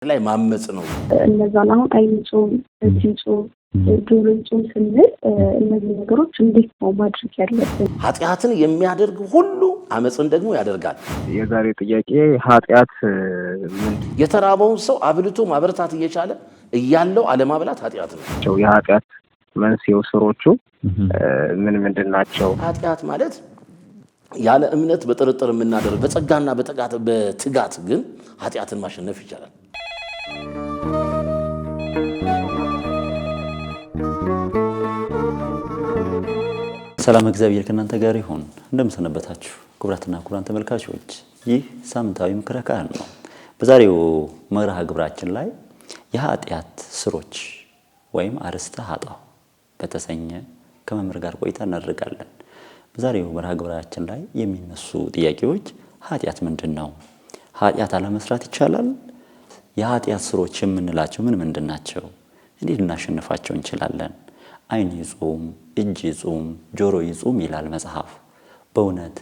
ላይ ማመጽ ነው። እነዛን አሁን አይንጹም እጅጹም ጆሮጹም ስንል እነዚህ ነገሮች እንዴት ነው ማድረግ ያለብን? ኃጢአትን የሚያደርግ ሁሉ አመጽን ደግሞ ያደርጋል። የዛሬ ጥያቄ ኃጢአት ምን? የተራበውን ሰው አብልቶ ማበረታት እየቻለ እያለው አለማብላት ኃጢአት ነው። የኃጢአት መንስኤው ስሮቹ ምንድን ናቸው? ኃጢአት ማለት ያለ እምነት በጥርጥር የምናደርግ በጸጋና በትጋት ግን ኃጢአትን ማሸነፍ ይቻላል። ሰላም እግዚአብሔር ከእናንተ ጋር ይሁን። እንደምሰነበታችሁ ክቡራትና ክቡራን ተመልካቾች፣ ይህ ሳምንታዊ ምክረ ካህን ነው። በዛሬው መርሃ ግብራችን ላይ የኃጢአት ስሮች ወይም አርእስተ ኃጣው በተሰኘ ከመምህር ጋር ቆይታ እናደርጋለን። በዛሬው መርሃ ግብራችን ላይ የሚነሱ ጥያቄዎች ኃጢአት ምንድን ነው? ኃጢአት አለመስራት ይቻላል? የኃጢአት ስሮች የምንላቸው ምን ናቸው? እንዴት ልናሸንፋቸው እንችላለን? ዓይን ይጹም፣ እጅ ይጹም፣ ጆሮ ይጹም ይላል መጽሐፍ። በእውነት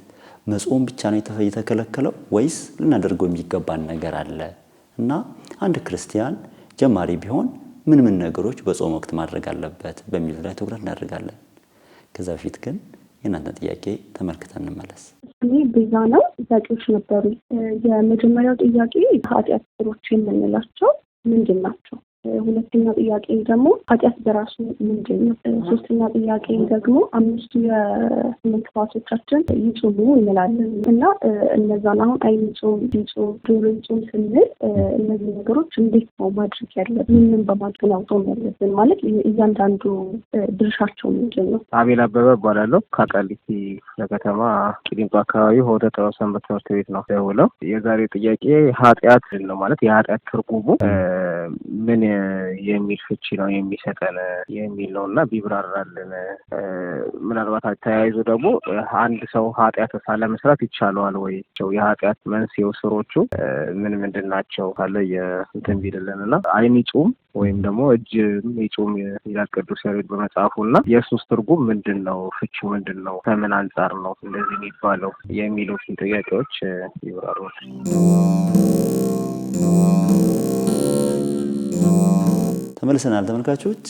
መጾም ብቻ ነው የተከለከለው ወይስ ልናደርገው የሚገባን ነገር አለ? እና አንድ ክርስቲያን ጀማሪ ቢሆን ምን ነገሮች በጾም ወቅት ማድረግ አለበት በሚሉ ላይ ትኩረት እናደርጋለን። ከዛ በፊት ግን የእናንተን ጥያቄ ተመልክተን እንመለስ። እኔ ቤዛ ነው። ጥያቄዎች ነበሩ። የመጀመሪያው ጥያቄ ኃጢአት ስሮች የምንላቸው ምንድን ናቸው? ሁለተኛ ጥያቄ ደግሞ ኃጢአት በራሱ ምንድን ነው? ሶስተኛ ጥያቄ ደግሞ አምስቱ የስምንት ሕዋሶቻችን ይጹሙ እንላለን እና እነዛን አሁን ዓይን ይጹም፣ ጆሮ ይጹም ስንል እነዚህ ነገሮች እንዴት ነው ማድረግ ያለብን? ምን በማድረግ ነው ጾም ያለብን? ማለት እያንዳንዱ ድርሻቸው ምንድን ነው? አቤል አበበ እባላለሁ። ከቃሊቲ ለከተማ ቂሊንጦ አካባቢ ሆተ ጥበብ ሰንበት ትምህርት ቤት ነው ደውለው። የዛሬ ጥያቄ ኃጢአት ነው ማለት የኃጢአት ትርጉሙ ምን የሚል ፍቺ ነው የሚሰጠን የሚል ነው እና ቢብራራልን። ምናልባት ተያይዞ ደግሞ አንድ ሰው ኃጢአት ሳለመስራት ይቻለዋል ወይ? የኃጢአት መንስኤው ስሮቹ ምንድን ናቸው ካለ የእንትን ቢልልን እና ዓይን ይጹም ወይም ደግሞ እጅ ይጹም ይላል ቅዱስ ያሬድ በመጽሐፉ እና የእሱስ ትርጉም ምንድን ነው? ፍቺው ምንድን ነው? ከምን አንጻር ነው እንደዚህ የሚባለው የሚሉትን ጥያቄዎች ይብራሩ። ተመልሰናል ተመልካቾች።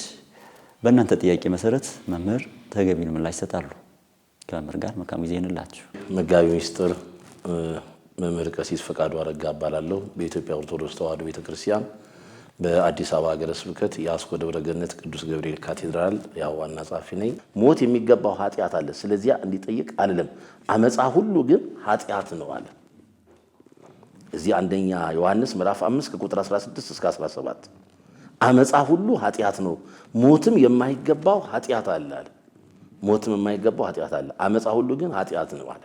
በእናንተ ጥያቄ መሰረት መምህር ተገቢውን ምላሽ ይሰጣሉ። ከመምህር ጋር መልካም ጊዜ ይሁንላችሁ። መጋቢ ምስጢር መምህር ቀሲስ ፈቃዱ አረጋ እባላለሁ። በኢትዮጵያ ኦርቶዶክስ ተዋሕዶ ቤተክርስቲያን በአዲስ አበባ ሀገረ ስብከት የአስኮ ደብረ ገነት ቅዱስ ገብርኤል ካቴድራል ዋና ጸሐፊ ነኝ። ሞት የሚገባው ኃጢአት አለ፣ ስለዚያ እንዲጠይቅ አልልም። አመፃ ሁሉ ግን ኃጢአት ነው አለ። እዚህ አንደኛ ዮሐንስ ምዕራፍ 5 ከቁጥር 16 እስከ 17 አመፃ ሁሉ ኃጢአት ነው፣ ሞትም የማይገባው ኃጢአት አለ አለ። ሞትም የማይገባው ኃጢአት አለ፣ አመፃ ሁሉ ግን ኃጢአት ነው አለ።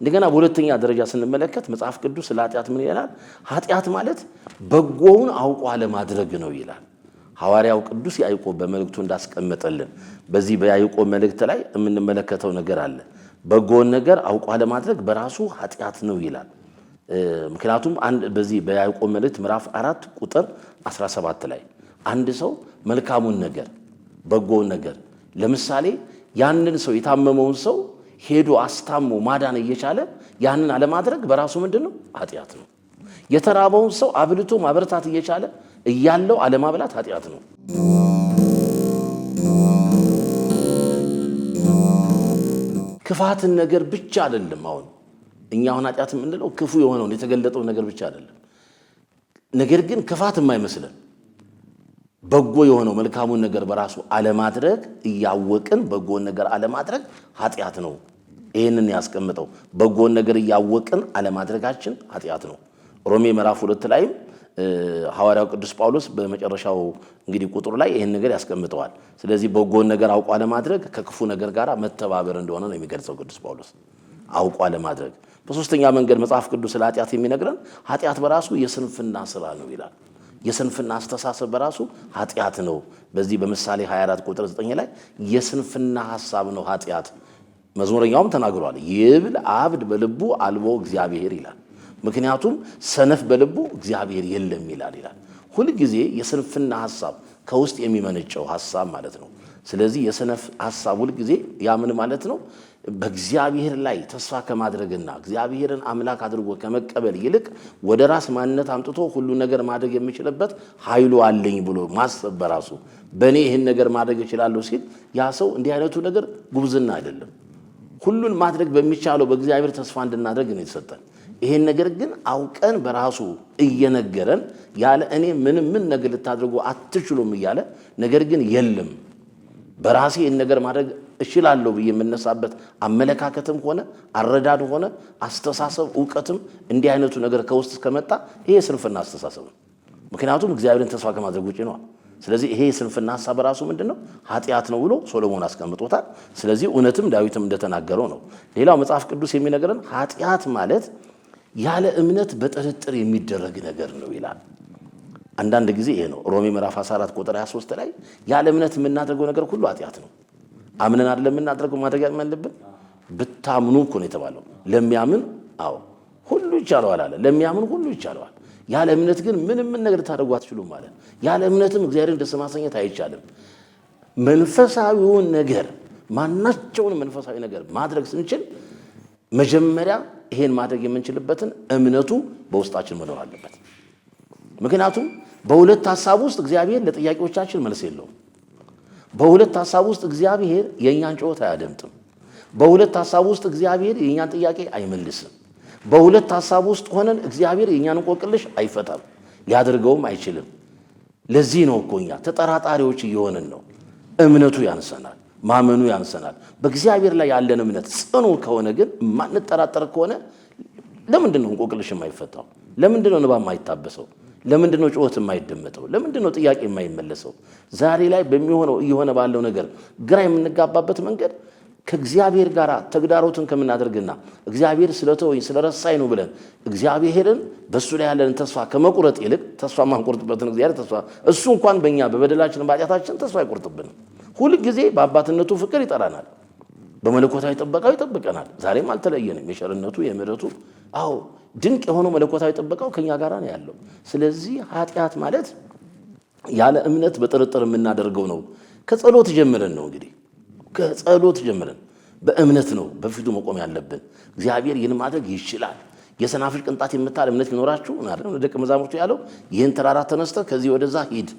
እንደገና በሁለተኛ ደረጃ ስንመለከት መጽሐፍ ቅዱስ ስለ ኃጢአት ምን ይላል? ኃጢአት ማለት በጎውን አውቆ አለማድረግ ነው ይላል። ሐዋርያው ቅዱስ ያዕቆብ በመልእክቱ እንዳስቀመጠልን በዚህ በያዕቆብ መልእክት ላይ የምንመለከተው ነገር አለ። በጎውን ነገር አውቆ አለማድረግ በራሱ ኃጢአት ነው ይላል። ምክንያቱም በዚህ በያዕቆብ መልእክት ምዕራፍ 4 ቁጥር 17 ላይ አንድ ሰው መልካሙን ነገር በጎውን ነገር ለምሳሌ ያንን ሰው የታመመውን ሰው ሄዶ አስታሞ ማዳን እየቻለ ያንን አለማድረግ በራሱ ምንድነው? ኃጢአት ነው። የተራበውን ሰው አብልቶ ማበረታት እየቻለ እያለው አለማብላት ኃጢአት ነው። ክፋትን ነገር ብቻ አይደለም። እኛ ኃጢአት የምንለው ክፉ የሆነውን የተገለጠው ነገር ብቻ አይደለም። ነገር ግን ክፋት የማይመስለን በጎ የሆነው መልካሙን ነገር በራሱ አለማድረግ እያወቅን በጎን ነገር አለማድረግ ኃጢአት ነው። ይህንን ያስቀምጠው በጎን ነገር እያወቅን አለማድረጋችን ኃጢአት ነው። ሮሜ ምዕራፍ 2 ላይም ሐዋርያው ቅዱስ ጳውሎስ በመጨረሻው እንግዲህ ቁጥሩ ላይ ይህን ነገር ያስቀምጠዋል። ስለዚህ በጎን ነገር አውቆ አለማድረግ ከክፉ ነገር ጋር መተባበር እንደሆነ ነው የሚገልጸው ቅዱስ ጳውሎስ። አውቆ አለማድረግ። በሶስተኛ መንገድ መጽሐፍ ቅዱስ ስለ ኃጢአት የሚነግረን ኃጢአት በራሱ የስንፍና ስራ ነው ይላል። የስንፍና አስተሳሰብ በራሱ ኃጢአት ነው። በዚህ በምሳሌ 24 ቁጥር 9 ላይ የስንፍና ሐሳብ ነው ኃጢአት። መዝሙረኛውም ተናግሯል፣ ይብል አብድ በልቡ አልቦ እግዚአብሔር ይላል። ምክንያቱም ሰነፍ በልቡ እግዚአብሔር የለም ይላል። ሁልጊዜ የስንፍና ሐሳብ ከውስጥ የሚመነጨው ሐሳብ ማለት ነው። ስለዚህ የሰነፍ ሐሳብ ሁልጊዜ ያ ምን ማለት ነው? በእግዚአብሔር ላይ ተስፋ ከማድረግና እግዚአብሔርን አምላክ አድርጎ ከመቀበል ይልቅ ወደ ራስ ማንነት አምጥቶ ሁሉ ነገር ማድረግ የሚችልበት ኃይሉ አለኝ ብሎ ማሰብ በራሱ በእኔ ይህን ነገር ማድረግ እችላለሁ ሲል ያ ሰው እንዲህ አይነቱ ነገር ጉብዝና አይደለም። ሁሉን ማድረግ በሚቻለው በእግዚአብሔር ተስፋ እንድናደርግ ነው የተሰጠን። ይሄን ነገር ግን አውቀን በራሱ እየነገረን ያለ እኔ ምን ነገር ልታደርጉ አትችሉም እያለ ነገር ግን የለም በራሴ ይህን ነገር ማድረግ እችላለሁ ብዬ የምነሳበት አመለካከትም ሆነ አረዳድ ሆነ አስተሳሰብ ዕውቀትም እንዲህ አይነቱ ነገር ከውስጥ ከመጣ ይሄ ስንፍና አስተሳሰብ ነው። ምክንያቱም እግዚአብሔርን ተስፋ ከማድረግ ውጪ ነው። ስለዚህ ይሄ ስንፍና ሐሳብ በራሱ ምንድነው ኃጢአት ነው ብሎ ሶሎሞን አስቀምጦታል። ስለዚህ እውነትም ዳዊትም እንደተናገረው ነው። ሌላው መጽሐፍ ቅዱስ የሚነግረን ኃጢአት ማለት ያለ እምነት በጥርጥር የሚደረግ ነገር ነው ይላል። አንዳንድ ጊዜ ይሄ ነው ሮሜ ምዕራፍ 14 ቁጥር 23 ላይ ያለ እምነት የምናደርገው ነገር ሁሉ ኃጢአት ነው። አምነን አይደለም የምናደርገው ማድረግ ያለብን ብታምኑ እኮ ነው የተባለው። ለሚያምን አዎ ሁሉ ይቻለዋል አለ። ለሚያምን ሁሉ ይቻለዋል። ያለ እምነት ግን ምንም ነገር ታደርጉ አትችሉም ማለት። ያለ እምነትም እግዚአብሔርን ደስ ማሰኘት አይቻልም። መንፈሳዊውን ነገር ማናቸውን መንፈሳዊ ነገር ማድረግ ስንችል መጀመሪያ ይሄን ማድረግ የምንችልበትን እምነቱ በውስጣችን መኖር አለበት። ምክንያቱም በሁለት ሐሳብ ውስጥ እግዚአብሔር ለጥያቄዎቻችን መልስ የለውም። በሁለት ሐሳብ ውስጥ እግዚአብሔር የኛን ጩኸት አያደምጥም። በሁለት ሐሳብ ውስጥ እግዚአብሔር የኛን ጥያቄ አይመልስም። በሁለት ሐሳብ ውስጥ ሆነን እግዚአብሔር የኛን እንቆቅልሽ አይፈታም፣ ሊያደርገውም አይችልም። ለዚህ ነው እኮ እኛ ተጠራጣሪዎች እየሆንን ነው። እምነቱ ያንሰናል፣ ማመኑ ያንሰናል። በእግዚአብሔር ላይ ያለን እምነት ጽኑ ከሆነ ግን ማንጠራጠር ከሆነ ለምንድን ነው እንቆቅልሽ የማይፈታው? ለምንድን ነው እንባ የማይታበሰው? ለምንድን ነው ጩኸት የማይደመጠው? ለምንድን ነው ጥያቄ የማይመለሰው? ዛሬ ላይ በሚሆነው እየሆነ ባለው ነገር ግራ የምንጋባበት መንገድ ከእግዚአብሔር ጋር ተግዳሮትን ከምናደርግና እግዚአብሔር ስለተወኝ ስለረሳኝ ነው ብለን እግዚአብሔርን በሱ ላይ ያለን ተስፋ ከመቁረጥ ይልቅ ተስፋ ማንቆርጥበትን እግዚአብሔር ተስፋ እሱ እንኳን በእኛ በበደላችን በኃጢአታችን ተስፋ አይቆርጥብንም። ሁል ጊዜ በአባትነቱ ፍቅር ይጠራናል፣ በመለኮታዊ ጥበቃው ይጠብቀናል። ዛሬም አልተለየንም። የቸርነቱ የምሕረቱ አዎ ድንቅ የሆነው መለኮታዊ ጥበቃው ከኛ ጋር ነው ያለው። ስለዚህ ኃጢአት ማለት ያለ እምነት በጥርጥር የምናደርገው ነው። ከጸሎት ጀምረን ነው እንግዲህ ከጸሎት ጀምረን በእምነት ነው በፊቱ መቆም ያለብን። እግዚአብሔር ይህን ማድረግ ይችላል። የሰናፍጭ ቅንጣት የምታህል እምነት ቢኖራችሁ አይደል ደቀ መዛሙርቱ ያለው ይህን ተራራ ተነስተህ ከዚህ ወደዛ ሂድ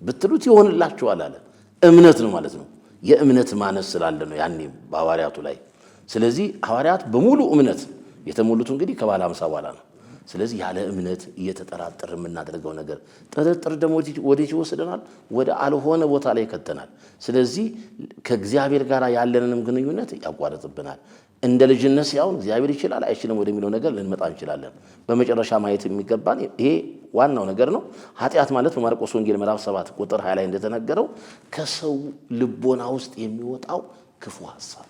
ብትሉት ይሆንላችኋል አለ። እምነት ነው ማለት ነው። የእምነት ማነስ ስላለ ነው ያኔም በሐዋርያቱ ላይ። ስለዚህ ሐዋርያት በሙሉ እምነት የተሞሉት እንግዲህ ከባለ 50 በኋላ ነው። ስለዚህ ያለ እምነት እየተጠራጠር የምናደርገው ነገር ጥርጥር ደግሞ ወዴት ይወስደናል? ወደ አልሆነ ቦታ ላይ ይከተናል። ስለዚህ ከእግዚአብሔር ጋር ያለንንም ግንኙነት ያቋርጥብናል። እንደ ልጅነት ሲያውን እግዚአብሔር ይችላል አይችልም ወደሚለው ነገር ልንመጣ እንችላለን። በመጨረሻ ማየት የሚገባን ይሄ ዋናው ነገር ነው። ኃጢአት ማለት በማርቆስ ወንጌል ምዕራፍ 7 ቁጥር 20 ላይ እንደተነገረው ከሰው ልቦና ውስጥ የሚወጣው ክፉ ሐሳብ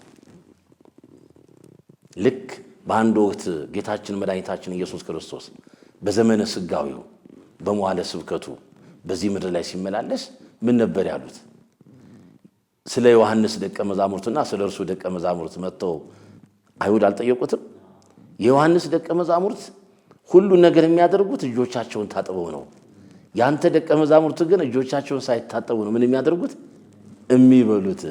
ልክ በአንድ ወቅት ጌታችን መድኃኒታችን ኢየሱስ ክርስቶስ በዘመነ ስጋዊው በመዋለ ስብከቱ በዚህ ምድር ላይ ሲመላለስ ምን ነበር ያሉት? ስለ ዮሐንስ ደቀ መዛሙርትና ስለ እርሱ ደቀ መዛሙርት መጥተው አይሁድ አልጠየቁትም? የዮሐንስ ደቀ መዛሙርት ሁሉ ነገር የሚያደርጉት እጆቻቸውን ታጥበው ነው። ያንተ ደቀ መዛሙርት ግን እጆቻቸውን ሳይታጠቡ ነው ምን የሚያደርጉት? የሚበሉት።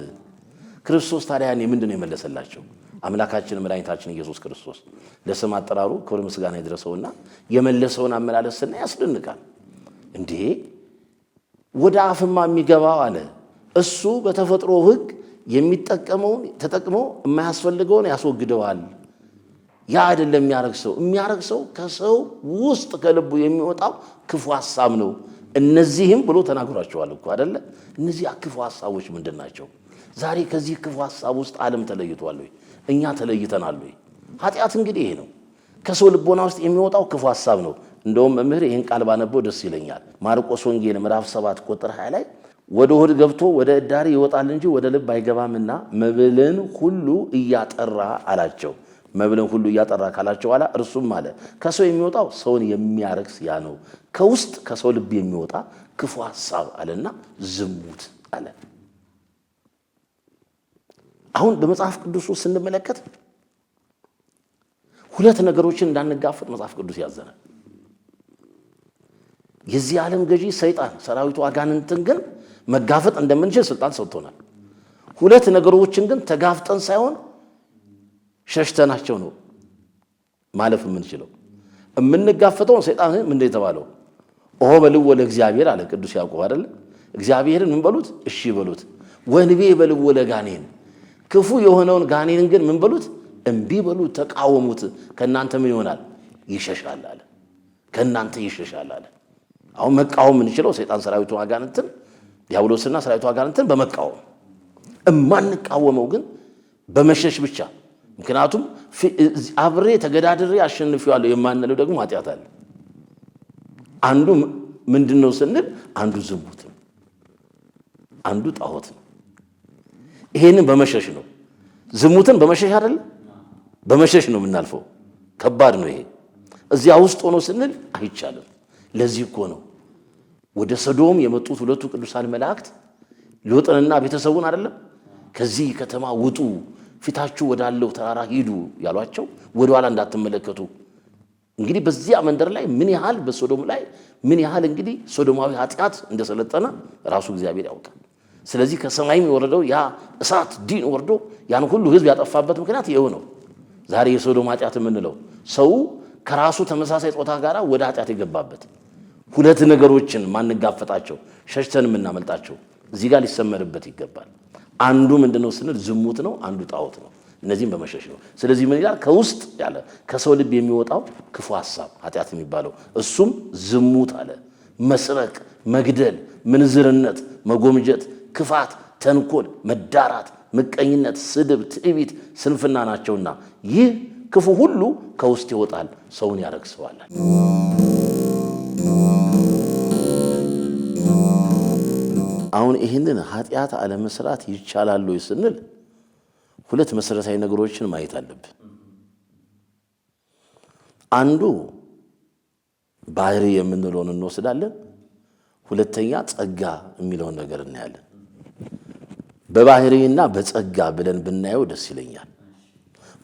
ክርስቶስ ታዲያ ያኔ ምንድን ነው የመለሰላቸው? አምላካችን መድኃኒታችን ኢየሱስ ክርስቶስ ለስም አጠራሩ ክብር ምስጋና ይድረሰውና የመለሰውን አመላለስና ያስደንቃል። እንዴ ወደ አፍማ የሚገባው አለ እሱ በተፈጥሮ ሕግ የሚጠቀመውን ተጠቅሞ የማያስፈልገውን ያስወግደዋል። ያ አይደለም የሚያረግ ሰው ከሰው ውስጥ ከልቡ የሚወጣው ክፉ ሐሳብ ነው። እነዚህም ብሎ ተናግሯቸዋል እኮ አይደለ? እነዚህ ክፉ ሐሳቦች ምንድን ናቸው? ዛሬ ከዚህ ክፉ ሐሳብ ውስጥ ዓለም ተለይቷል ወይ? እኛ ተለይተናል ወይ? ኃጢአት እንግዲህ ይሄ ነው። ከሰው ልቦና ውስጥ የሚወጣው ክፉ ሐሳብ ነው። እንደውም መምህር ይህን ቃል ባነበው ደስ ይለኛል። ማርቆስ ወንጌል ምዕራፍ 7 ቁጥር 20 ላይ ወደ ሆድ ገብቶ ወደ እዳሪ ይወጣል እንጂ ወደ ልብ አይገባምና መብልን ሁሉ እያጠራ አላቸው። መብልን ሁሉ እያጠራ ካላቸው በኋላ እርሱም አለ ከሰው የሚወጣው ሰውን የሚያረክስ ያ ነው፣ ከውስጥ ከሰው ልብ የሚወጣ ክፉ ሐሳብ አለና ዝሙት አለ። አሁን በመጽሐፍ ቅዱስ ውስጥ ስንመለከት ሁለት ነገሮችን እንዳንጋፈጥ መጽሐፍ ቅዱስ ያዘናል። የዚህ ዓለም ገዢ ሰይጣን ሰራዊቱ አጋንንትን ግን መጋፈጥ እንደምንችል ስልጣን ሰጥቶናል። ሁለት ነገሮችን ግን ተጋፍጠን ሳይሆን ሸሽተናቸው ነው ማለፍ የምንችለው። የምንጋፈጠውን ሰይጣን ምንድን የተባለው ኦሆ በልዎ ለእግዚአብሔር አለ ቅዱስ ያዕቆብ አይደለ? እግዚአብሔርን ምን በሉት? እሺ በሉት። ወንቤ በልዎ ለጋኔን፣ ክፉ የሆነውን ጋኔንን ግን ምን በሉት? እምቢ በሉት፣ ተቃወሙት። ከእናንተ ምን ይሆናል? ይሸሻል አለ። ከእናንተ ይሸሻል አለ። አሁን መቃወም የምንችለው ሰይጣን ሰራዊቱ አጋንንትን፣ ዲያብሎስና ሰራዊቱ አጋንንትን በመቃወም እማንቃወመው ግን በመሸሽ ብቻ። ምክንያቱም አብሬ ተገዳድሬ አሸንፊዋለሁ የማንለው ደግሞ ኃጢአት አለ። አንዱ ምንድነው ስንል አንዱ ዝሙት ነው፣ አንዱ ጣዖት ነው። ይሄንን በመሸሽ ነው። ዝሙትን በመሸሽ አይደል? በመሸሽ ነው የምናልፈው። ከባድ ነው ይሄ። እዚያ ውስጥ ሆኖ ስንል አይቻልም። ለዚህ እኮ ነው ወደ ሰዶም የመጡት ሁለቱ ቅዱሳን መላእክት ሎጥንና ቤተሰቡን አይደለም ከዚህ ከተማ ውጡ፣ ፊታችሁ ወዳለው ተራራ ሂዱ ያሏቸው፣ ወደ ኋላ እንዳትመለከቱ። እንግዲህ በዚያ መንደር ላይ ምን ያህል በሶዶም ላይ ምን ያህል እንግዲህ ሶዶማዊ ኃጢአት እንደሰለጠነ ራሱ እግዚአብሔር ያውቃል። ስለዚህ ከሰማይም የወረደው ያ እሳት ዲን ወርዶ ያን ሁሉ ሕዝብ ያጠፋበት ምክንያት ይኸው ነው። ዛሬ የሶዶም ኃጢአት የምንለው ሰው ከራሱ ተመሳሳይ ጾታ ጋር ወደ ኃጢአት የገባበት ሁለት ነገሮችን ማንጋፈጣቸው ሸሽተን የምናመልጣቸው እዚህ ጋር ሊሰመርበት ይገባል። አንዱ ምንድነው ስንል ዝሙት ነው፣ አንዱ ጣዖት ነው። እነዚህም በመሸሽ ነው። ስለዚህ ምን ይላል? ከውስጥ ያለ ከሰው ልብ የሚወጣው ክፉ ሐሳብ ኃጢአት የሚባለው እሱም ዝሙት አለ፣ መስረቅ፣ መግደል፣ ምንዝርነት፣ መጎምጀት፣ ክፋት፣ ተንኮል፣ መዳራት፣ ምቀኝነት፣ ስድብ፣ ትዕቢት፣ ስንፍና ናቸውና ይህ ክፉ ሁሉ ከውስጥ ይወጣል፣ ሰውን ያረክሰዋል። አሁን ይህንን ኃጢአት አለመስራት ይቻላል ወይ ስንል ሁለት መሰረታዊ ነገሮችን ማየት አለብን። አንዱ ባህሪ የምንለውን እንወስዳለን። ሁለተኛ ጸጋ የሚለውን ነገር እናያለን። በባህሪና በጸጋ ብለን ብናየው ደስ ይለኛል።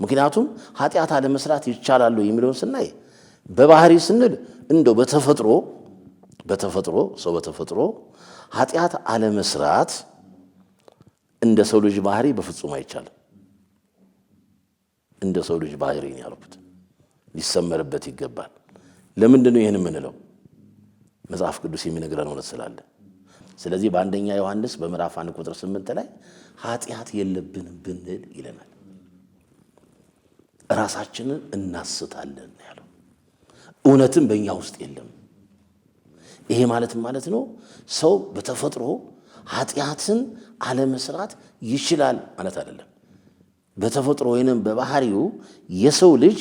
ምክንያቱም ኃጢአት አለመስራት ይቻላል የሚለውን ስናይ በባህሪ ስንል እንደው በተፈጥሮ ሰው በተፈጥሮ ኃጢአት አለመስራት እንደ ሰው ልጅ ባህሪ በፍጹም አይቻልም። እንደ ሰው ልጅ ባህሪ ነው ያልኩት፣ ሊሰመርበት ይገባል። ለምንድን ነው ይህን የምንለው? መጽሐፍ ቅዱስ የሚነግረን እውነት ስላለ። ስለዚህ በአንደኛ ዮሐንስ በምዕራፍ 1 ቁጥር 8 ላይ ኃጢአት የለብንም ብንል ይለናል። ራሳችንን እናስታለን ያለው፣ እውነትም በእኛ ውስጥ የለም። ይሄ ማለት ነው ሰው በተፈጥሮ ኃጢአትን አለመስራት ይችላል ማለት አይደለም። በተፈጥሮ ወይንም በባህሪው የሰው ልጅ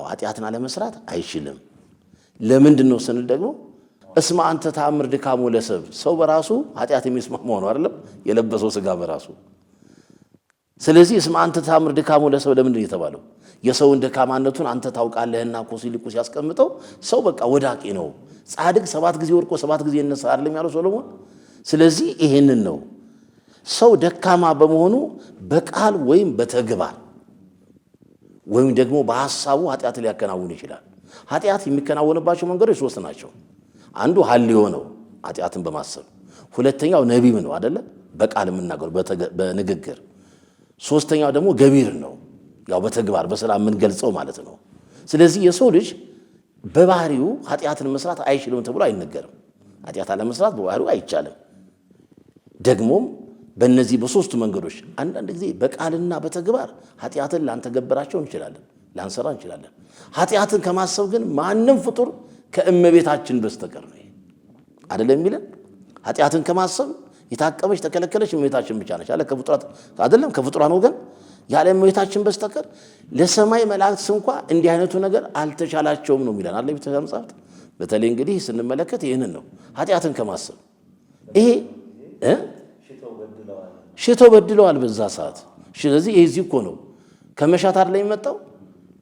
ኃጢአትን አለመስራት አይችልም። ለምንድን ነው ስንል ደግሞ እስመ አንተ ተአምር ድካሙ ለሰብ፣ ሰው በራሱ ኃጢአት የሚስማማው ነው አይደለም የለበሰው ስጋ በራሱ። ስለዚህ እስመ አንተ ተአምር ድካሙ ለሰብ ለምንድን ነው የተባለው? የሰውን ደካማነቱን አንተ ታውቃለህና እኮ ሲልቁ ሲያስቀምጠው ሰው በቃ ወዳቂ ነው። ጻድቅ 7 ጊዜ ወድቆ 7 ጊዜ ይነሳ አይደለም ያለው ሶሎሞን። ስለዚህ ይሄንን ነው ሰው ደካማ በመሆኑ በቃል ወይም በተግባር ወይም ደግሞ በሐሳቡ ኃጢአት ሊያከናውን ይችላል። ኃጢአት የሚከናወንባቸው መንገዶች 3 ናቸው። አንዱ ሐልዮ ነው፣ ኃጢአትን በማሰብ። ሁለተኛው ነቢብ ነው አይደለ? በቃል የምናገረው በንግግር። ሶስተኛው ደግሞ ገቢር ነው፣ ያው በተግባር በስራ የምንገልጸው ማለት ነው። ስለዚህ የሰው ልጅ በባህሪው ኃጢአትን መስራት አይችልም ተብሎ አይነገርም። ኃጢአት አለመስራት በባህሪው አይቻልም። ደግሞም በእነዚህ በሶስቱ መንገዶች አንዳንድ ጊዜ በቃልና በተግባር ኃጢአትን ላንተገብራቸው እንችላለን፣ ላንሰራ እንችላለን። ኃጢአትን ከማሰብ ግን ማንም ፍጡር ከእመቤታችን በስተቀር ነው አይደለም የሚለን። ኃጢአትን ከማሰብ የታቀበች ተከለከለች እመቤታችን ብቻ ነች አለ። ከፍጡራት አይደለም ከፍጡራን ወገን ያለ እመቤታችን በስተቀር ለሰማይ መላእክት እንኳ እንዲህ አይነቱ ነገር አልተቻላቸውም ነው የሚለን አለ ቤተክርስቲያን መጽሐፍት። በተለይ እንግዲህ ስንመለከት ይህንን ነው ኃጢአትን ከማሰብ ይሄ ሽተው በድለዋል በዛ ሰዓት። ስለዚህ ይሄ እዚህ እኮ ነው ከመሻት አይደለም የሚመጣው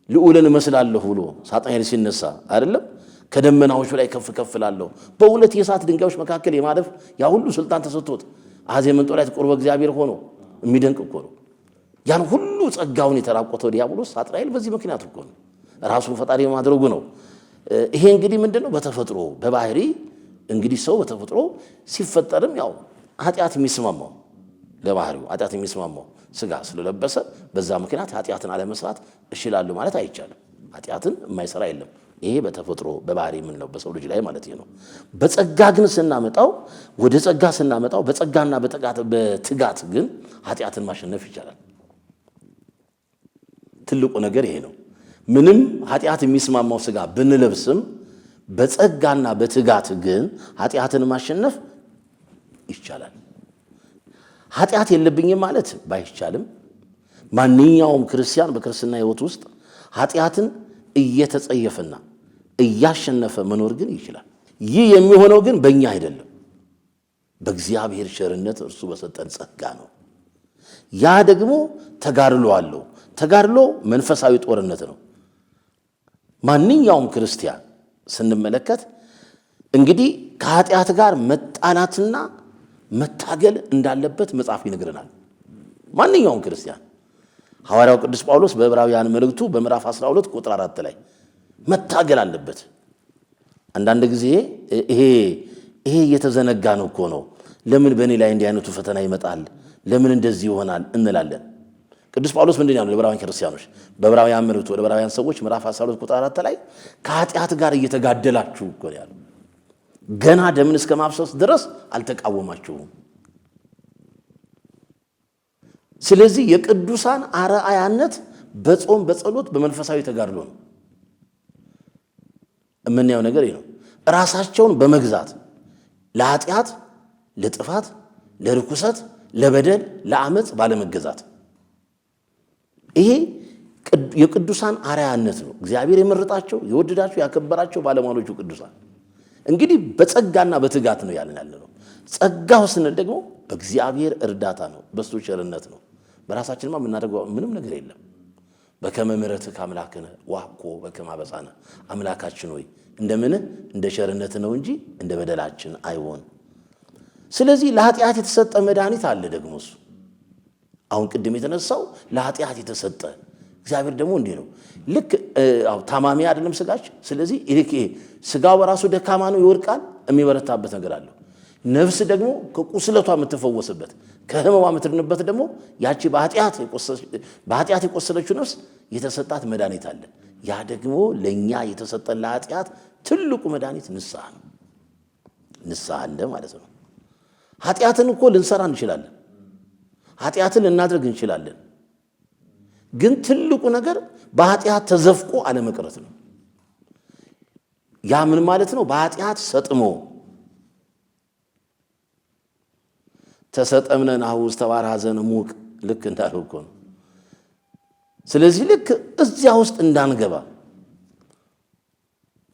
ልዑልን እመስላለሁ ብሎ ሳጥናኤል ሲነሳ አይደለም ከደመናዎች ላይ ከፍ ከፍ እላለሁ በሁለት የእሳት ድንጋዮች መካከል የማለፍ ያ ሁሉ ስልጣን ተሰጥቶት አዜ መንጦላዕት ቁርበ እግዚአብሔር ሆኖ የሚደንቅ እኮ ነው። ያን ሁሉ ጸጋውን የተራቆተው ዲያብሎስ ሳጥናኤል በዚህ ምክንያት እኮ ነው ራሱን ፈጣሪ ማድረጉ ነው። ይሄ እንግዲህ ምንድነው በተፈጥሮ በባህሪ እንግዲህ ሰው በተፈጥሮ ሲፈጠርም ያው ኃጢአት የሚስማማው ለባህሪው ኃጢአት የሚስማማው ስጋ ስለለበሰ በዛ ምክንያት ኃጢአትን አለመስራት እችላለሁ ማለት አይቻልም። ኃጢአትን የማይሰራ የለም። ይሄ በተፈጥሮ በባህሪ የምንለው በሰው ልጅ ላይ ማለት ነው። በጸጋ ግን ስናመጣው ወደ ጸጋ ስናመጣው በጸጋና በትጋት ግን ኃጢአትን ማሸነፍ ይቻላል። ትልቁ ነገር ይሄ ነው። ምንም ኃጢአት የሚስማማው ስጋ ብንለብስም በጸጋና በትጋት ግን ኃጢአትን ማሸነፍ ይቻላል። ኃጢአት የለብኝም ማለት ባይቻልም ማንኛውም ክርስቲያን በክርስትና ሕይወት ውስጥ ኃጢአትን እየተጸየፈና እያሸነፈ መኖር ግን ይችላል። ይህ የሚሆነው ግን በእኛ አይደለም፣ በእግዚአብሔር ቸርነት እርሱ በሰጠን ጸጋ ነው። ያ ደግሞ ተጋድሎ አለው። ተጋድሎ መንፈሳዊ ጦርነት ነው። ማንኛውም ክርስቲያን ስንመለከት እንግዲህ ከኃጢአት ጋር መጣላትና መታገል እንዳለበት መጽሐፍ ይነግረናል። ማንኛውም ክርስቲያን ሐዋርያው ቅዱስ ጳውሎስ በዕብራውያን መልእክቱ በምዕራፍ 12 ቁጥር 4 ላይ መታገል አለበት። አንዳንድ ጊዜ ይሄ እየተዘነጋ ነው እኮ ነው። ለምን በእኔ ላይ እንዲህ አይነቱ ፈተና ይመጣል? ለምን እንደዚህ ይሆናል እንላለን። ቅዱስ ጳውሎስ ምንድን ያለው ለዕብራውያን ክርስቲያኖች በዕብራውያን መልእክቱ ወደ ዕብራውያን ሰዎች ምዕራፍ 12 ቁጥር 4 ላይ ከኃጢአት ጋር እየተጋደላችሁ እኮ ያለው ገና ደምን እስከ ማፍሰስ ድረስ አልተቃወማችሁም። ስለዚህ የቅዱሳን አርአያነት በጾም በጸሎት በመንፈሳዊ ተጋድሎ ነው። የምናየው ነገር ይሄ ነው። ራሳቸውን በመግዛት ለኃጢአት፣ ለጥፋት፣ ለርኩሰት፣ ለበደል፣ ለአመፅ ባለመገዛት ይሄ የቅዱሳን አርአያነት ነው። እግዚአብሔር የመረጣቸው የወደዳቸው ያከበራቸው ባለሟሎቹ ቅዱሳን እንግዲህ በጸጋና በትጋት ነው ያለ ነው። ጸጋው ስንል ደግሞ በእግዚአብሔር እርዳታ ነው፣ በእሱ ቸርነት ነው። በራሳችንማ የምናደርገው ምንም ነገር የለም። በከመ ምሕረትከ አምላክነ ወሐኮ በከመ አበሳነ፣ አምላካችን ሆይ እንደምን እንደ ቸርነት ነው እንጂ እንደ በደላችን አይሆን። ስለዚህ ለኃጢአት የተሰጠ መድኃኒት አለ። ደግሞ እሱ አሁን ቅድም የተነሳው ለኃጢአት የተሰጠ እግዚአብሔር ደግሞ እንዲህ ነው። ልክ ታማሚ አይደለም ስጋች። ስለዚህ ይሄ ስጋው በራሱ ደካማ ነው፣ ይወድቃል፣ የሚበረታበት ነገር አለው። ነፍስ ደግሞ ከቁስለቷ የምትፈወስበት ከህመሟ የምትድንበት ደግሞ ያቺ በኃጢአት የቆሰለችው ነፍስ የተሰጣት መድኃኒት አለ። ያ ደግሞ ለእኛ የተሰጠን ለኃጢአት ትልቁ መድኃኒት ንስሐ ነው። ንስሐ አለ ማለት ነው። ኃጢአትን እኮ ልንሰራ እንችላለን፣ ኃጢአትን ልናድርግ እንችላለን። ግን ትልቁ ነገር በኃጢአት ተዘፍቆ አለመቅረት ነው። ያ ምን ማለት ነው? በኃጢአት ሰጥሞ ተሰጠምነ ናሁ ውስተ ባሕረ ኀዘነ ሙቅ ልክ እንዳለው እኮ ነው። ስለዚህ ልክ እዚያ ውስጥ እንዳንገባ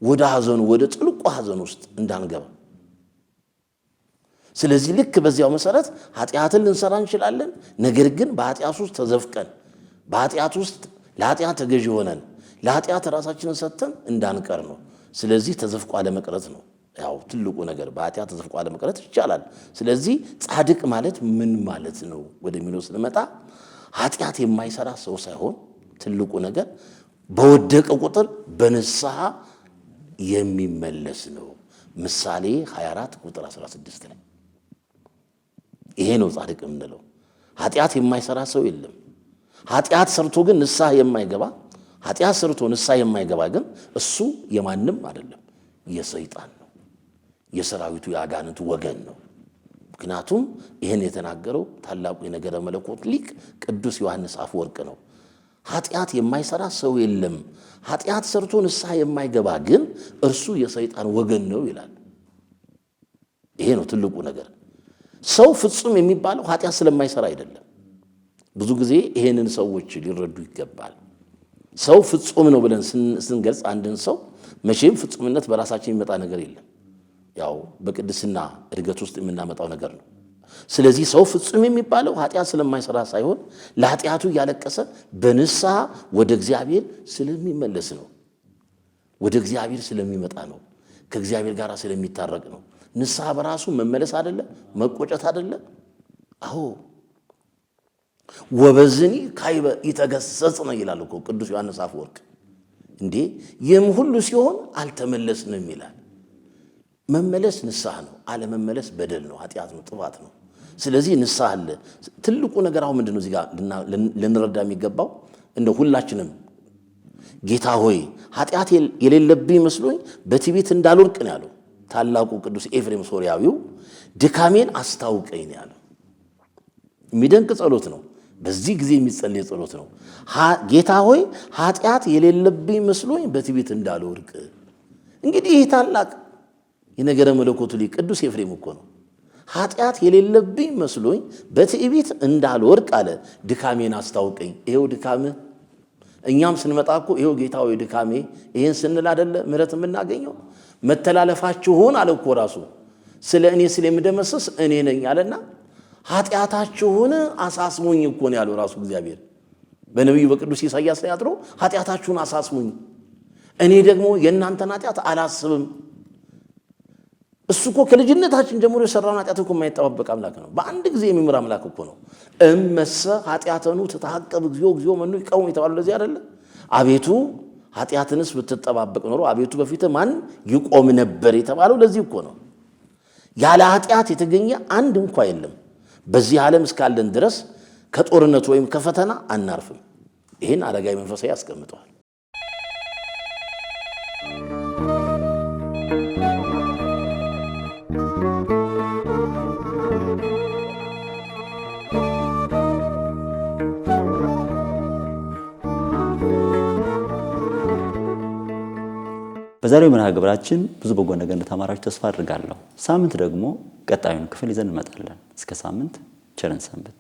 ወደ ሐዘኑ ወደ ጥልቁ ሐዘን ውስጥ እንዳንገባ። ስለዚህ ልክ በዚያው መሰረት ኃጢአትን ልንሰራ እንችላለን። ነገር ግን በኃጢአት ውስጥ ተዘፍቀን በኃጢአት ውስጥ ለኃጢአት ተገዥ ሆነን ለኃጢአት ራሳችንን ሰጥተን እንዳንቀር ነው። ስለዚህ ተዘፍቆ አለመቅረት ነው ያው ትልቁ ነገር። በኃጢአት ተዘፍቆ አለመቅረት ይቻላል። ስለዚህ ጻድቅ ማለት ምን ማለት ነው ወደሚለው ስንመጣ ኃጢአት የማይሰራ ሰው ሳይሆን ትልቁ ነገር በወደቀ ቁጥር በንስሐ የሚመለስ ነው። ምሳሌ 24 ቁጥር 16 ላይ ይሄ ነው ጻድቅ የምንለው። ኃጢአት የማይሰራ ሰው የለም። ኃጢአት ሰርቶ ግን ንስሐ የማይገባ ኃጢአት ሰርቶ ንስሐ የማይገባ ግን እሱ የማንም አይደለም፣ የሰይጣን ነው፣ የሰራዊቱ የአጋንንቱ ወገን ነው። ምክንያቱም ይህን የተናገረው ታላቁ የነገረ መለኮት ሊቅ ቅዱስ ዮሐንስ አፈወርቅ ነው። ኃጢአት የማይሰራ ሰው የለም፣ ኃጢአት ሰርቶ ንስሐ የማይገባ ግን እርሱ የሰይጣን ወገን ነው ይላል። ይሄ ነው ትልቁ ነገር። ሰው ፍጹም የሚባለው ኃጢአት ስለማይሰራ አይደለም። ብዙ ጊዜ ይሄንን ሰዎች ሊረዱ ይገባል። ሰው ፍጹም ነው ብለን ስንገልጽ አንድን ሰው መቼም ፍጹምነት በራሳችን የሚመጣ ነገር የለም፣ ያው በቅድስና እድገት ውስጥ የምናመጣው ነገር ነው። ስለዚህ ሰው ፍጹም የሚባለው ኃጢአት ስለማይሰራ ሳይሆን ለኃጢአቱ እያለቀሰ በንስሐ ወደ እግዚአብሔር ስለሚመለስ ነው። ወደ እግዚአብሔር ስለሚመጣ ነው። ከእግዚአብሔር ጋር ስለሚታረቅ ነው። ንስሐ በራሱ መመለስ አይደለ? መቆጨት አይደለ? አዎ ወበዝኒ ካይበ ይተገሰጽነ ይላል እኮ ቅዱስ ዮሐንስ አፈወርቅ። እንዴ ይህም ሁሉ ሲሆን አልተመለስንም ይላል። መመለስ ንስሐ ነው፣ አለመመለስ በደል ነው፣ ኃጢአት ነው፣ ጥፋት ነው። ስለዚህ ንስሐ አለ። ትልቁ ነገር አሁን ምንድነው እዚህ ጋር ልንረዳ የሚገባው እንደ ሁላችንም ጌታ ሆይ ኃጢአት የሌለብኝ መስሎኝ በትዕቢት እንዳልወድቅ ነው ያለው ታላቁ ቅዱስ ኤፍሬም ሶርያዊው። ድካሜን አስታውቀኝ ነው ያለው። የሚደንቅ ጸሎት ነው። በዚህ ጊዜ የሚጸለይ ጸሎት ነው። ጌታ ሆይ ኃጢአት የሌለብኝ መስሎኝ በትዕቢት እንዳልወድቅ። እንግዲህ ይህ ታላቅ የነገረ መለኮቱ ሊቅ ቅዱስ ኤፍሬም እኮ ነው። ኃጢአት የሌለብኝ መስሎኝ በትዕቢት እንዳልወድቅ አለ። ድካሜን አስታውቀኝ። ይሄው ድካምህ። እኛም ስንመጣ እኮ ይሄው ጌታ ሆይ ድካሜ፣ ይሄን ስንል አይደለ ምሕረት የምናገኘው። መተላለፋችሁን አለ እኮ ራሱ ስለ እኔ ስለምደመስስ እኔ ነኝ አለና ኃጢአታችሁን አሳስሙኝ እኮ ነው ያለው ራሱ እግዚአብሔር በነቢዩ በቅዱስ ኢሳይያስ ላይ አድሮ ኃጢአታችሁን አሳስሙኝ፣ እኔ ደግሞ የእናንተን ኃጢአት አላስብም። እሱ እኮ ከልጅነታችን ጀምሮ የሰራውን ኃጢአት እኮ የማይጠባበቅ አምላክ ነው። በአንድ ጊዜ የሚምር አምላክ እኮ ነው። እመሰ ኃጢአተኑ ትታቀብ እግዚኦ እግዚኦ መኑ ይቃወም የተባለው ለዚህ አይደለ? አቤቱ ኃጢአትንስ ብትጠባበቅ ኖሮ አቤቱ በፊት ማን ይቆም ነበር የተባለው ለዚህ እኮ ነው። ያለ ኃጢአት የተገኘ አንድ እንኳ የለም። በዚህ ዓለም እስካለን ድረስ ከጦርነቱ ወይም ከፈተና አናርፍም። ይህን አረጋዊ መንፈሳዊ ያስቀምጠዋል። በዛሬው መርሃ ግብራችን ብዙ በጎ ነገር እንደተማራችሁ ተስፋ አድርጋለሁ። ሳምንት ደግሞ ቀጣዩን ክፍል ይዘን እንመጣለን። እስከ ሳምንት ቸርን ሰንብት።